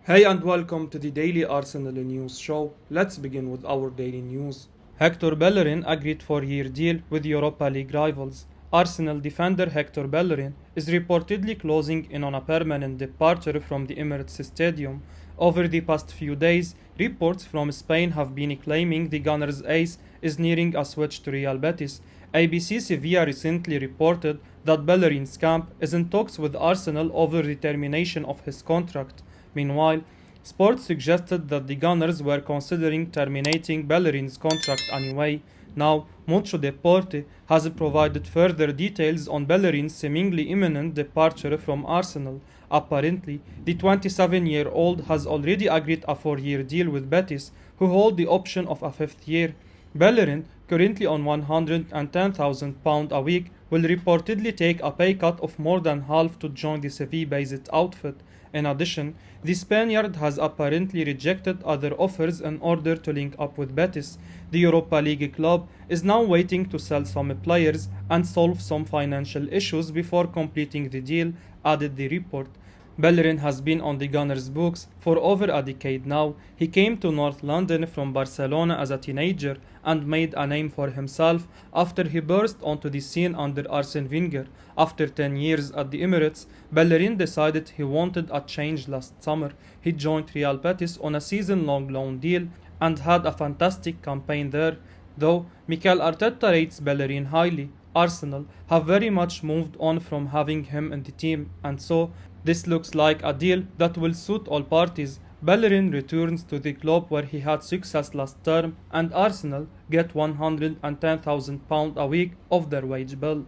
Hey and welcome to the Daily Arsenal News Show. Let's begin with our daily news. Hector Bellerin agreed 4-year deal with Europa League rivals. Arsenal defender Hector Bellerin is reportedly closing in on a permanent departure from the Emirates Stadium. Over the past few days, reports from Spain have been claiming the Gunners' ace is nearing a switch to Real Betis. ABC Sevilla recently reported that Bellerin's camp is in talks with Arsenal over the termination of his contract. Meanwhile, sports suggested that the Gunners were considering terminating Bellerin's contract anyway. Now, Mucho Deporte has provided further details on Bellerin's seemingly imminent departure from Arsenal. Apparently, the 27-year-old has already agreed a 4-year deal with Betis, who hold the option of a 5th year. Bellerin, currently on £110,000 a week, will reportedly take a pay cut of more than half to join the Seville-based outfit. In addition, the Spaniard has apparently rejected other offers in order to link up with Betis. The Europa League club is now waiting to sell some players and solve some financial issues before completing the deal, added the report. Bellerin has been on the Gunners' books for over a decade now. He came to North London from Barcelona as a teenager and made a name for himself after he burst onto the scene under Arsene Wenger. After 10 years at the Emirates, Bellerin decided he wanted a change last summer. He joined Real Betis on a season-long loan deal and had a fantastic campaign there. Though Mikel Arteta rates Bellerin highly, Arsenal have very much moved on from having him in the team, and so this looks like a deal that will suit all parties. Bellerin returns to the club where he had success last term, and Arsenal get £110,000 a week off their wage bill.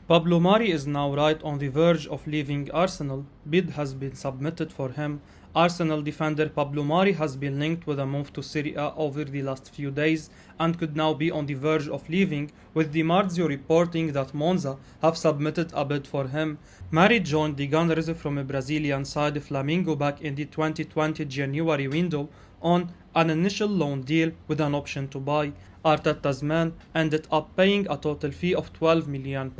Pablo Mari is now right on the verge of leaving Arsenal. Bid has been submitted for him. Arsenal defender Pablo Mari has been linked with a move to Serie A over the last few days and could now be on the verge of leaving, with Di Marzio reporting that Monza have submitted a bid for him. Mari joined the Gunners from a Brazilian side Flamengo back in the 2020 January window on an initial loan deal with an option to buy. Arteta's man ended up paying a total fee of £12 million,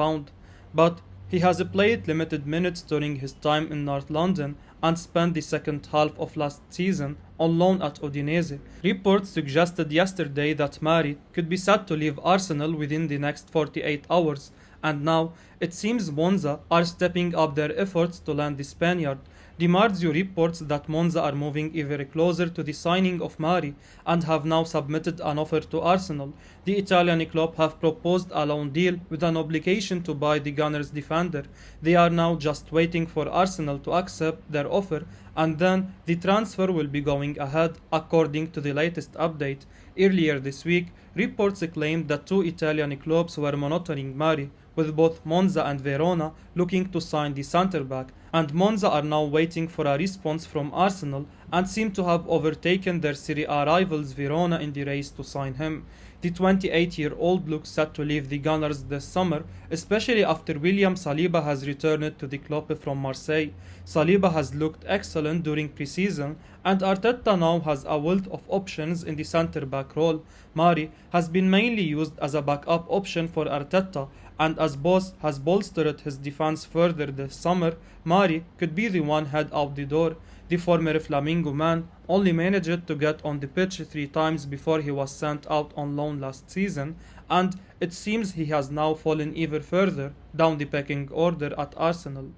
but he has played limited minutes during his time in North London and spent the second half of last season on loan at Udinese. Reports suggested yesterday that Mari could be set to leave Arsenal within the next 48 hours, and now it seems Monza are stepping up their efforts to land the Spaniard. Di Marzio reports that Monza are moving ever closer to the signing of Mari and have now submitted an offer to Arsenal. The Italian club have proposed a loan deal with an obligation to buy the Gunners defender. They are now just waiting for Arsenal to accept their offer, and then the transfer will be going ahead according to the latest update. Earlier this week, reports claimed that two Italian clubs were monitoring Mari, with both Monza and Verona looking to sign the centre-back, and Monza are now waiting for a response from Arsenal and seem to have overtaken their Serie A rivals Verona in the race to sign him. The 28-year-old looks set to leave the Gunners this summer, especially after William Saliba has returned to the club from Marseille. Saliba has looked excellent during pre-season, and Arteta now has a wealth of options in the centre-back role. Mari has been mainly used as a backup option for Arteta, and as Boss has bolstered his defense further this summer, Mari could be the one head out the door. The former Flamengo man only managed to get on the pitch 3 times before he was sent out on loan last season, and it seems he has now fallen even further down the pecking order at Arsenal.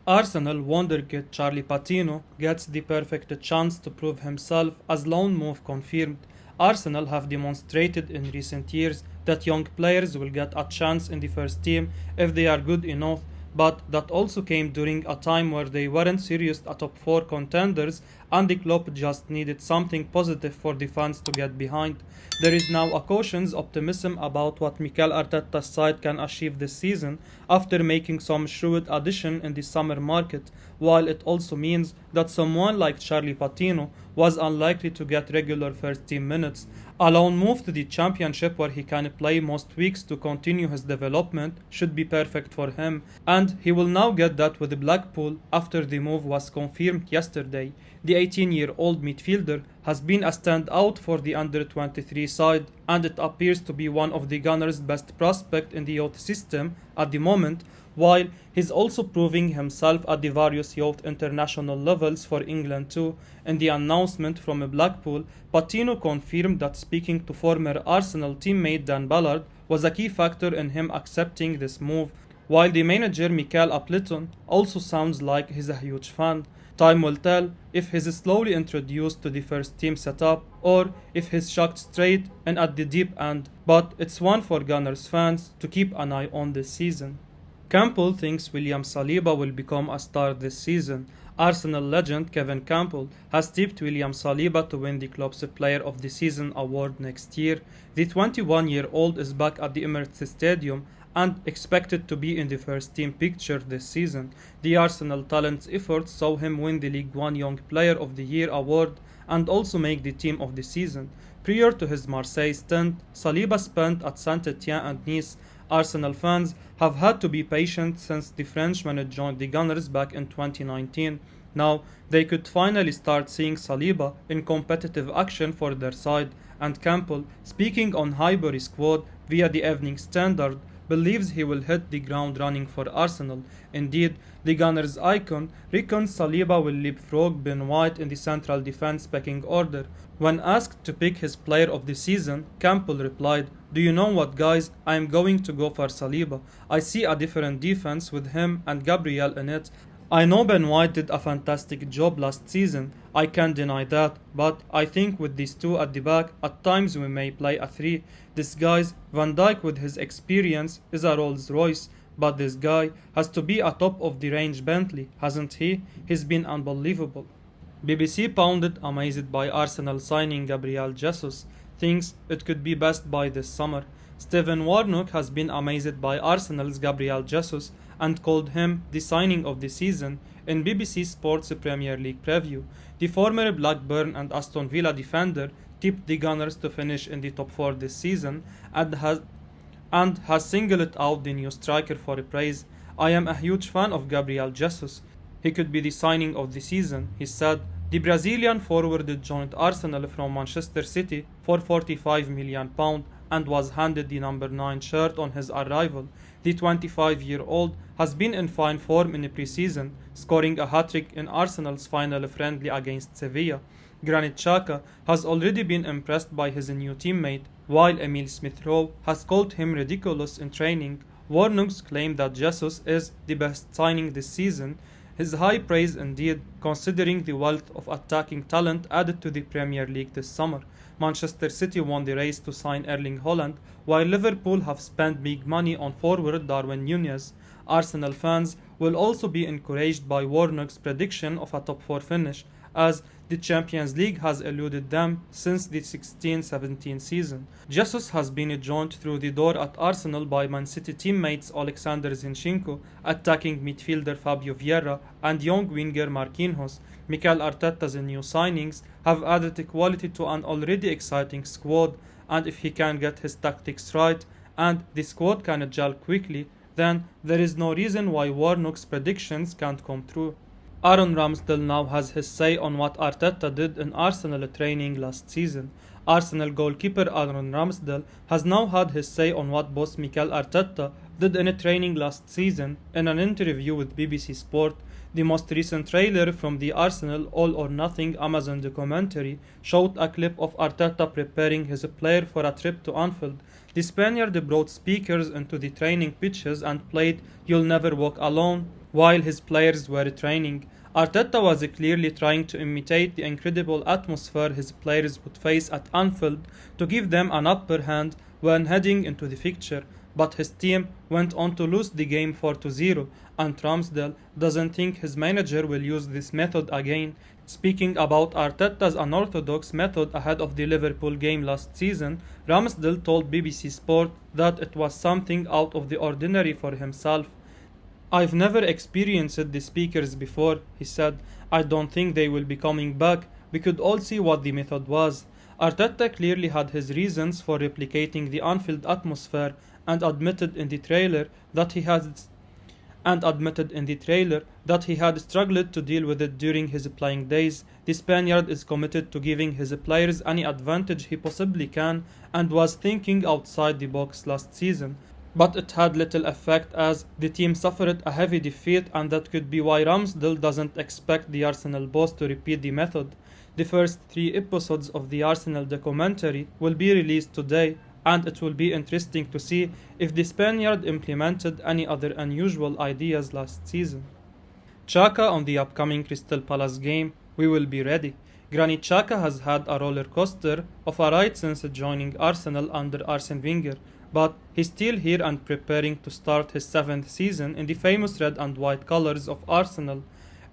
Arsenal wonderkid Charlie Patino gets the perfect chance to prove himself as loan move confirmed. Arsenal have demonstrated in recent years that young players will get a chance in the first team if they are good enough, but that also came during a time where they weren't serious at top 4 contenders and the club just needed something positive for the fans to get behind. There is now a cautious optimism about what Mikel Arteta's side can achieve this season after making some shrewd addition in the summer market, while it also means that someone like Charlie Patino was unlikely to get regular first team minutes. A loan move to the Championship where he can play most weeks to continue his development should be perfect for him, and he will now get that with Blackpool after the move was confirmed yesterday. The 18-year-old midfielder has been a standout for the under-23 side, and it appears to be one of the Gunners' best prospects in the youth system at the moment, while he's also proving himself at the various youth international levels for England too. In the announcement from Blackpool, Patino confirmed that speaking to former Arsenal teammate Dan Ballard was a key factor in him accepting this move, while the manager Mikel Appleton also sounds like he's a huge fan. Time will tell if he's slowly introduced to the first team setup or if he's shocked straight and at the deep end, but it's one for Gunners fans to keep an eye on this season. Campbell thinks William Saliba will become a star this season. Arsenal legend Kevin Campbell has tipped William Saliba to win the club's Player of the Season award next year. The 21-year-old is back at the Emirates Stadium and expected to be in the first team picture this season. The Arsenal talent's efforts saw him win the League One Young Player of the Year award and also make the team of the season. Prior to his Marseille stint, Saliba spent at Saint-Etienne and Nice. Arsenal fans have had to be patient since the Frenchman had joined the Gunners back in 2019. Now, they could finally start seeing Saliba in competitive action for their side, and Campbell, speaking on Highbury's squad via the Evening Standard, believes he will hit the ground running for Arsenal. Indeed, the Gunners' icon reckons Saliba will leapfrog Ben White in the central defense pecking order. When asked to pick his player of the season, Campbell replied, "Do you know what, guys? I am going to go for Saliba. I see a different defense with him and Gabriel in it. I know Ben White did a fantastic job last season, I can't deny that, but I think with these two at the back, at times we may play a 3. This guy's Van Dijk with his experience is a Rolls Royce, but this guy has to be a top of the range Bentley, hasn't he? He's been unbelievable." BBC Pundit, amazed by Arsenal signing Gabriel Jesus, thinks it could be best by this summer. Stephen Warnock has been amazed by Arsenal's Gabriel Jesus and called him the signing of the season in BBC Sports Premier League preview. The former Blackburn and Aston Villa defender tipped the Gunners to finish in the top 4 this season and has singled out the new striker for praise. "I am a huge fan of Gabriel Jesus. He could be the signing of the season," he said. The Brazilian forward joined Arsenal from Manchester City for £45 million and was handed the number 9 shirt on his arrival. The 25-year-old has been in fine form in the pre-season, scoring a hat-trick in Arsenal's final friendly against Sevilla. Granit Xhaka has already been impressed by his new teammate, while Emile Smith-Rowe has called him ridiculous in training. Warnock's claim that Jesus is the best signing this season is high praise indeed, considering the wealth of attacking talent added to the Premier League this summer. Manchester City won the race to sign Erling Haaland, while Liverpool have spent big money on forward Darwin Núñez. Arsenal fans will also be encouraged by Warnock's prediction of a top 4 finish, as the Champions League has eluded them since the 16-17 season. Jesus has been joined through the door at Arsenal by Man City teammates Alexander Zinchenko, attacking midfielder Fabio Vieira, and young winger Marquinhos. Mikel Arteta's new signings have added quality to an already exciting squad, and if he can get his tactics right and the squad can gel quickly, then there is no reason why Warnock's predictions can't come true. Aaron Ramsdale now has his say on what Arteta did in Arsenal training last season. Arsenal goalkeeper Aaron Ramsdale has now had his say on what boss Mikel Arteta did in training last season in an interview with BBC Sport. The most recent trailer from the Arsenal All or Nothing Amazon documentary showed a clip of Arteta preparing his player for a trip to Anfield. The Spaniard brought speakers into the training pitches and played "You'll Never Walk Alone" while his players were training. Arteta was clearly trying to imitate the incredible atmosphere his players would face at Anfield to give them an upper hand when heading into the fixture, but his team went on to lose the game 4-0, and Ramsdale doesn't think his manager will use this method again. Speaking about Arteta's unorthodox method ahead of the Liverpool game last season, Ramsdale told BBC Sport that it was something out of the ordinary for himself. "I've never experienced the speakers before," he said. "I don't think they will be coming back. We could all see what the method was." Arteta clearly had his reasons for replicating the Anfield atmosphere and admitted in the trailer that and admitted in the trailer that he had struggled to deal with it during his playing days. The Spaniard is committed to giving his players any advantage he possibly can and was thinking outside the box last season. But it had little effect as the team suffered a heavy defeat, and that could be why Ramsdale doesn't expect the Arsenal boss to repeat the method. The first 3 episodes of the Arsenal documentary will be released today, and it will be interesting to see if the Spaniard implemented any other unusual ideas last season. Xhaka on the upcoming Crystal Palace game. We will be ready. Granit Xhaka has had a roller coaster of a ride since joining Arsenal under Arsene Wenger, but he's still here and preparing to start his 7th season in the famous red and white colours of Arsenal.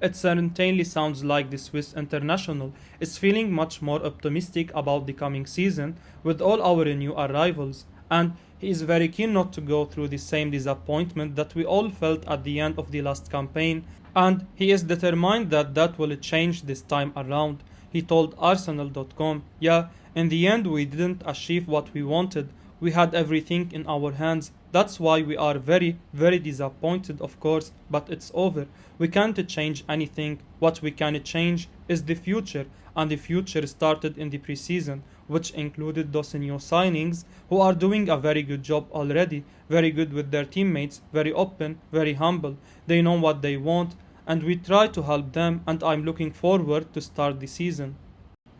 It certainly sounds like the Swiss international is feeling much more optimistic about the coming season with all our new arrivals, and he is very keen not to go through the same disappointment that we all felt at the end of the last campaign, and he is determined that that will change this time around. He told Arsenal.com, "Yeah, in the end we didn't achieve what we wanted. We had everything in our hands. That's why we are very, very disappointed, of course, but it's over. We can't change anything. What we can change is the future, and the future started in the preseason, which included those new signings who are doing a very good job already, very good with their teammates, very open, very humble. They know what they want, and we try to help them, and I'm looking forward to start the season."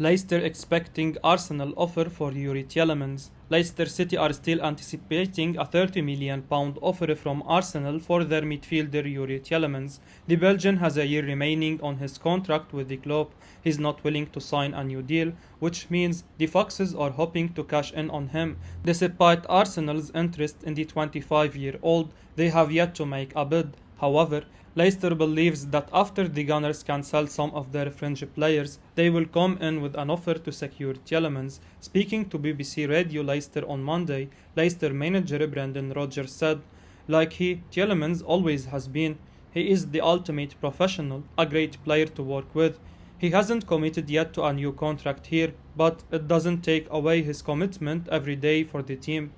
Leicester expecting Arsenal offer for Youri Tielemans. Leicester City are still anticipating a £30 million offer from Arsenal for their midfielder Youri Tielemans. The Belgian has a year remaining on his contract with the club. He's not willing to sign a new deal, which means the Foxes are hoping to cash in on him. Despite Arsenal's interest in the 25-year-old, they have yet to make a bid. However, Leicester believes that after the Gunners can sell some of their fringe players, they will come in with an offer to secure Tielemans. Speaking to BBC Radio Leicester on Monday, Leicester manager Brendan Rodgers said, "Like Tielemans always has been. He is the ultimate professional, a great player to work with. He hasn't committed yet to a new contract here, but it doesn't take away his commitment every day for the team."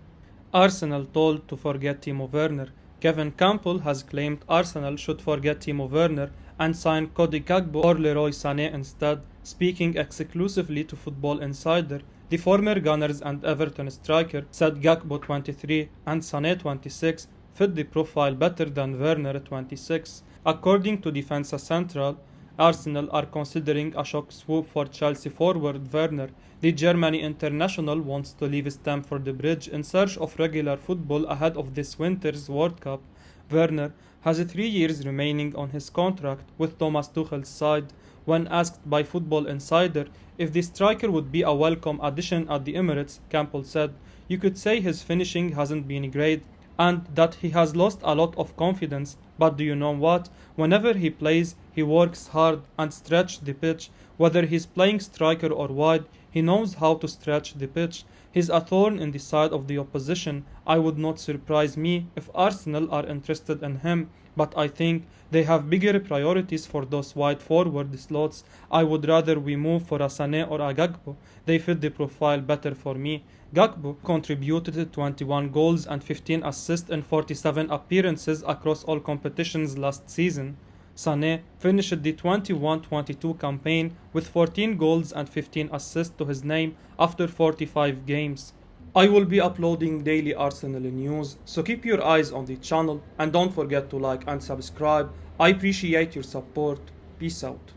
Arsenal told to forget Timo Werner. Kevin Campbell has claimed Arsenal should forget Timo Werner and sign Cody Gakpo or Leroy Sane instead. Speaking exclusively to Football Insider, the former Gunners and Everton striker said Gakpo 23 and Sane 26 fit the profile better than Werner 26. According to Defensa Central, Arsenal are considering a shock swoop for Chelsea forward Werner. The Germany international wants to leave Stamford Bridge in search of regular football ahead of this winter's World Cup. Werner has 3 years remaining on his contract with Thomas Tuchel's side. When asked by Football Insider if the striker would be a welcome addition at the Emirates, Campbell said, "You could say his finishing hasn't been great and that he has lost a lot of confidence, but do you know what? Whenever he plays, he works hard and stretches the pitch. Whether he's playing striker or wide, he knows how to stretch the pitch. He's a thorn in the side of the opposition. I would not surprise me if Arsenal are interested in him, but I think they have bigger priorities for those wide forward slots. I would rather we move for a Sane or a Gakpo. They fit the profile better for me." Gakpo contributed 21 goals and 15 assists in 47 appearances across all competitions last season. Sane finished the 21-22 campaign with 14 goals and 15 assists to his name after 45 games. I will be uploading daily Arsenal news, so keep your eyes on the channel and don't forget to like and subscribe. I appreciate your support. Peace out.